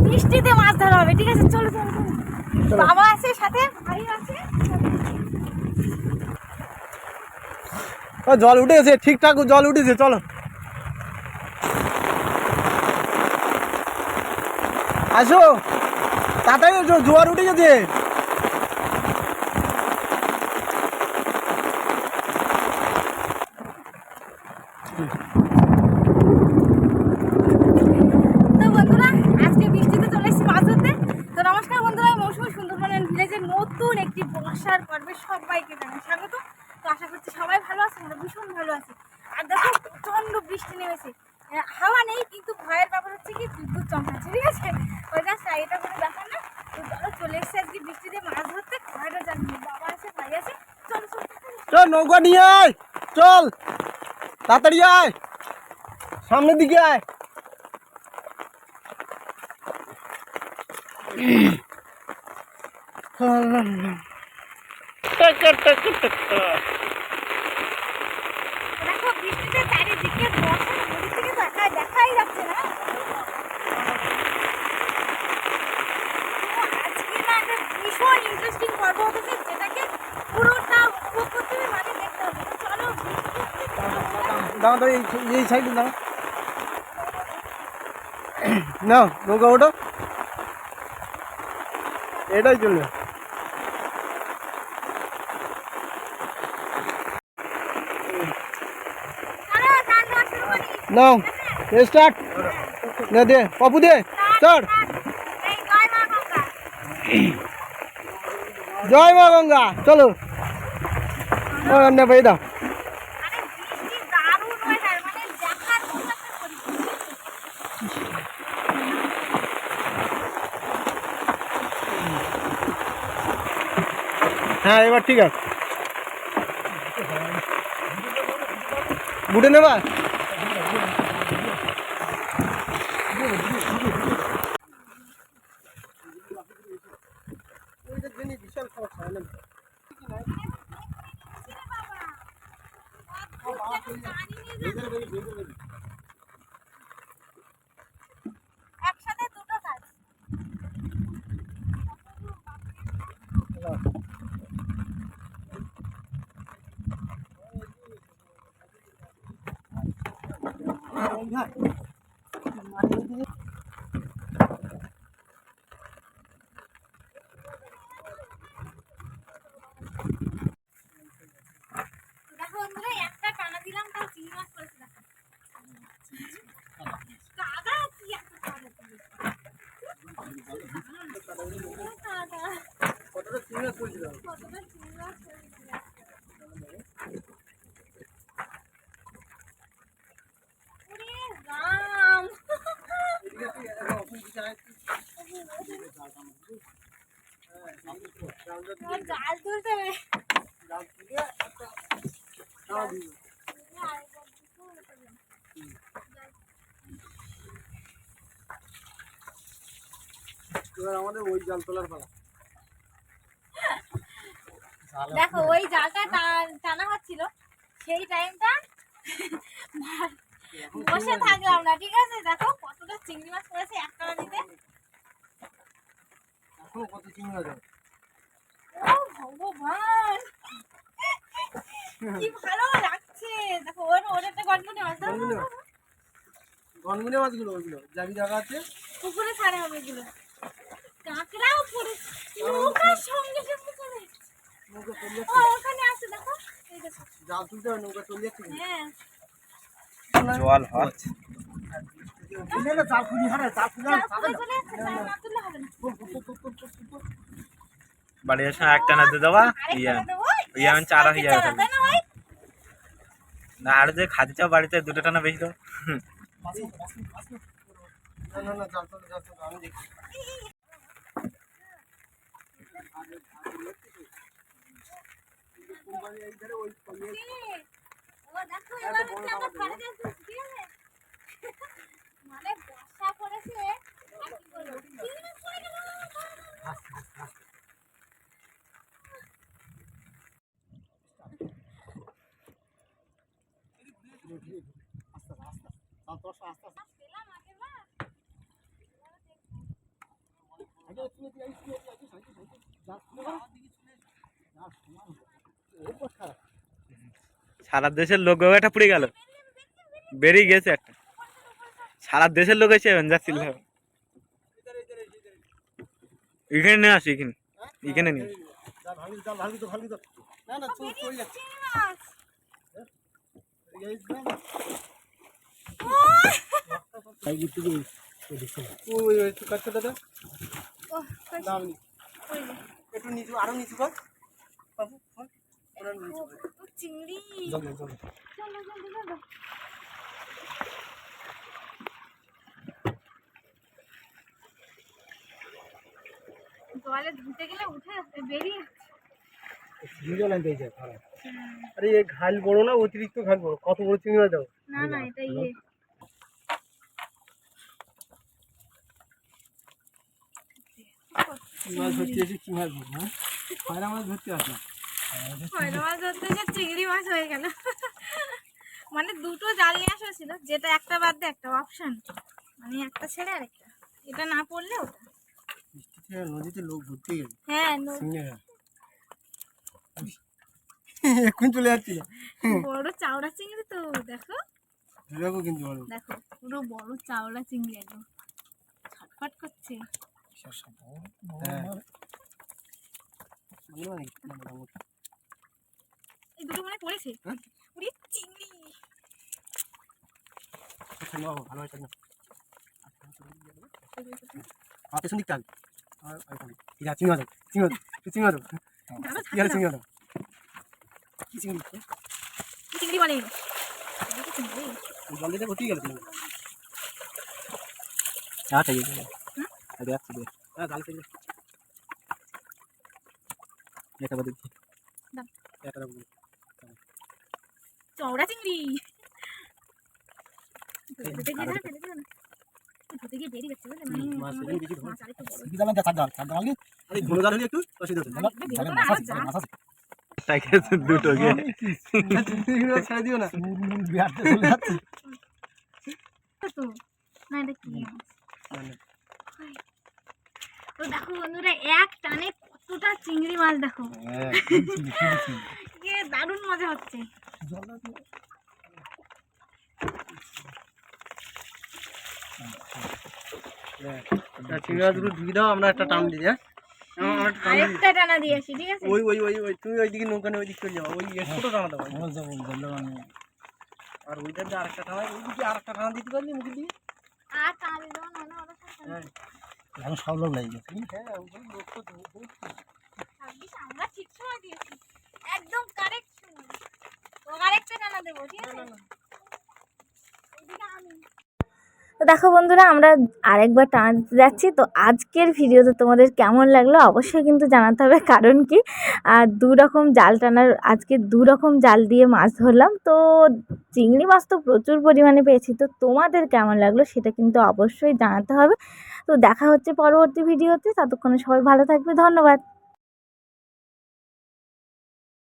বৃষ্টিতে মাছ ধরা হবে, ঠিক আছে? চলো চলো চলো। বাবা আছে সাথে, ভাই আছে। জল উঠেছে, ঠিকঠাক জল উঠেছে, চলো আসো তাড়াতাড়ি, জোয়ার উঠে গেছে। তো বন্ধুরা, আজকে বৃষ্টিতে চলে এসেছি মাছ ধরতে। তো নমস্কার বন্ধুরা, মৌসুমী সুন্দরবনের ভিলেজের নতুন একটি বর্ষার পর্বে সবাইকে জানাই স্বাগত। তো আশা করছি সবাই ভালো আছে, আমরা ভীষণ ভালো আছি। আর দেখো, প্রচণ্ড বৃষ্টি নেমেছে, হাওয়া নেই, কিন্তু ভয়ের ব্যাপার হচ্ছে কি বিদ্যুৎ চমকাচ্ছে, ঠিক আছে? ওই গাছটা এটা কোনো ব্যাপার না। তো চলো, চলে এসেছি আজকে বৃষ্টিতে মাছ ধরতে। ভয়টা জানি, বাবা আছে, ভাই আছে। চলো চলো চল নৌকা নিয়ে আয়, চল তাড়াতাড়ি আয়, সামনের দিকে আয়। দেখো, বৃষ্টিতে চারিদিকে বর্ষা, নদীর দিকে দেখাই যাচ্ছে না। আজকে না একটা ভীষণ ইন্টারেস্টিং পর্ব হতেছে, যেটাকে পুরোটা উপভোগ করতে হবে, মানে দেখতে হবে। তো চলো, দাঁড়া দাঁড়া, এই সাইডে দাঁড়া, না নৌকা ওঠো, এটাই চলবে। নাও স্টার্ট, না দে পাপু দে, চল। জয় মা গঙ্গা, চলো ভাই দাও। হ্যাঁ এবার ঠিক আছে, বুটে নেবা। বিশাল সমস্যা, একসাথে দুটো কাজ। দেখো বন্ধুরা, একটা টানা দিলাম, তাও চিংড়ি মাছ পড়েছে। দেখো কাদা, কি একটা কাদা দিল। কাদা, কতটা চিংড়ি পড়ছিল, কতটা চিংড়ি মাছ পড়েছিল। ওরে রাম, আমার জাল তুলতে হবে। এবার আমাদের ওই জাল তোলার পালা। দেখো, ওই জালটা টানা হচ্ছিল, সেই টাইমটা বসে থাকলাম না, ঠিক আছে? দেখো কতটা চিংড়ি মাছ পড়েছে একটা নদীতে। এখনো কত চিংড়ি আছে, ও ভগবান, কি ভালো লাগছে। দেখো, ওর একটা গনগনে মাছ, গনগনে মাছগুলো, ওইগুলো জাবি জায়গা আছে, পুকুরে ছাড়া হবে এগুলো। কাঁকড়াও পড়ে নৌকার সঙ্গে সে পুকুরে। নৌকা চলে ও ওখানে আছে, দেখো এই দেখো। জাল তুলতে হবে, নৌকা চলে যাচ্ছে, হ্যাঁ, জল হচ্ছে জাল খুলি, হ্যাঁ জাল খুলি, জাল পুকুরে চলে যাচ্ছে, জাল না তুললে হবে না। বাড়ি এসে একটা না দিয়ে দেওয়া, আরেকটা দেবো, ইয়ে আমি চারা হয়ে যাবে, তাই না ভাই? না আর যে খাদি চাও বাড়িতে দুটো টানা বেশি দাও। না না না, জাল তোলে, জাল তোলে, আমি দেখি। ও দেখো, এবার হচ্ছে আমরা ঘরে যাচ্ছি, ঠিক আছে? মানে বর্ষা পড়েছে, আর কি বলবো, চিংড়ি মাছ পড়ে গেল। পেলাম আগেরবার। সারা দেশের লোক একটা পুড়ে গেল, বেরিয়ে গেছে একটা। সারা দেশের লোক এসে যাচ্ছিল। এখানে নিয়ে আসি, এখানে এখানে নিয়ে আসি। না না চোখ পড়ে যাচ্ছে। একটু নিচু, আরো নিচু কর বাবু, চিংড়ি চলো চলো। চলো চলো চলো। জলে ধুতে গেলে উঠে আসবে, বেরিয়ে আরে এই ঘাল বড় না, অতিরিক্ত ঘাল বড়। কত বড় চিংড়ি মাছ দাও? না না এটা ইয়ে মাছ ধরতে এসে কি মাছ ধরবো? হ্যাঁ, খয়রা মাছ ধরতে আসে। খয়রা মাছ ধরতে যে চিংড়ি মাছ হয়ে গেল। মানে দুটো জাল নিয়ে আসা ছিল, যেটা একটা বাদ দিয়ে একটা অপশন, মানে একটা ছেড়ে আরেকটা, এটা না পড়লে ওটা। নদীতে লোক ঘুরতে গেছে হ্যাঁ এখন চলে যাচ্ছিল। বড় চাওড়া চিংড়ি তো, দেখো দেখো কিন্তু বড় দেখো পুরো বড় চাওড়া চিংড়ি, একদম ছটফট করছে। এই দুটো মানে পড়েছে। পুরি চিংড়ি ভালো হয়েছে না? পেছন দিকটা আর চিংড়ি মাছ চিংড়ি মাছ চিংড়ি মাছ দাঁড়াও, কি হলো? চিংড়ি মাছ কি চিংড়ি? চিংড়ি বলে চিংড়ি। জল দিতে ভর্তি গেল। আচ্ছা এই হ্যাঁ জাল ফেলে এটা বাদ দিচ্ছি। চওড়া চিংড়ি ধুতে গিয়ে বেরিয়ে যাচ্ছে, বুঝলে? মানে মাছ তোমাদের এদিকে বেশি মাছ আরেকটু বড়। কি জানেন? চার জাল আগে আরে ঘন জাল হলে একটু অসুবিধা হতো। আর একটু বেরোতো না, আরো যা। তাকে দুটো গে ছেড়ে দিও না। তো না এটা কি মাছ? তো দেখো বন্ধুরা, এক টানে কতটা চিংড়ি মাছ দেখো, কি দারুণ মজা হচ্ছে। চিংড়ি মাছ দুটো ঢুকে দাও, আমরা একটা টান দিই। হ্যাঁ আরেকটা টানা দিয়ে আসি, ঠিক আছে? ওই ওই ওই ওই তুমি ওইদিকে নৌকা নিয়ে ওইদিকে চলে যাও, ওই ছোট টানা দাও। আর ওইটার দিয়ে আরেকটা টানা, ওইদিকে আরেকটা টানা দিতে পারলি মুখের দিয়ে। আর টানা দিতে হবে না, ওরা এখন সব লোক লাগে গেছে। হ্যাঁ লোক তো আমরা ঠিক সময় দিয়েছি, একদম কারেক্ট সময়। তো আরেকটা টানা দেবো, ঠিক আছে? তো দেখো বন্ধুরা, আমরা আরেকবার টানা দিতে যাচ্ছি। তো আজকের ভিডিওতে তোমাদের কেমন লাগলো অবশ্যই কিন্তু জানাতে হবে, কারণ কি দু রকম জাল টানার, আজকে দু রকম জাল দিয়ে মাছ ধরলাম। তো চিংড়ি মাছ তো প্রচুর পরিমাণে পেয়েছি, তো তোমাদের কেমন লাগলো সেটা কিন্তু অবশ্যই জানাতে হবে। তো দেখা হচ্ছে পরবর্তী ভিডিওতে, ততক্ষণে সবাই ভালো থাকবে, ধন্যবাদ।